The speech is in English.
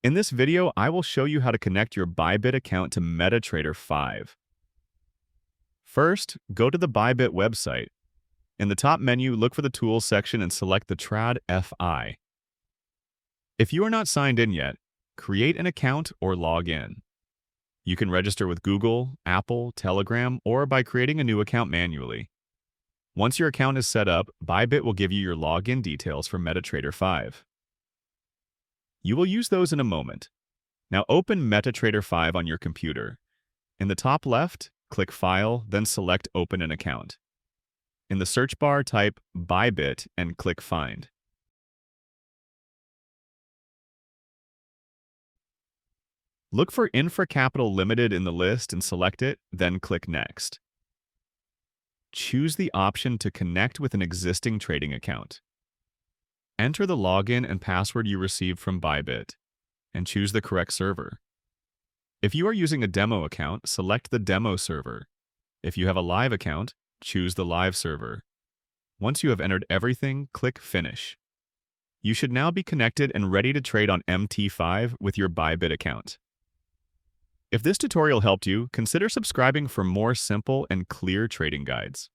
In this video, I will show you how to connect your Bybit account to MetaTrader 5. First, go to the Bybit website. In the top menu, look for the Tools section and select the TRAD FI. If you are not signed in yet, create an account or log in. You can register with Google, Apple, Telegram, or by creating a new account manually. Once your account is set up, Bybit will give you your login details for MetaTrader 5. You will use those in a moment. Now open MetaTrader 5 on your computer. In the top left, click File, then select Open an Account. In the search bar, type Bybit and click Find. Look for Infra Capital Limited in the list and select it, then click Next. Choose the option to connect with an existing trading account. Enter the login and password you received from Bybit, and choose the correct server. If you are using a demo account, select the demo server. If you have a live account, choose the live server. Once you have entered everything, click Finish. You should now be connected and ready to trade on MT5 with your Bybit account. If this tutorial helped you, consider subscribing for more simple and clear trading guides.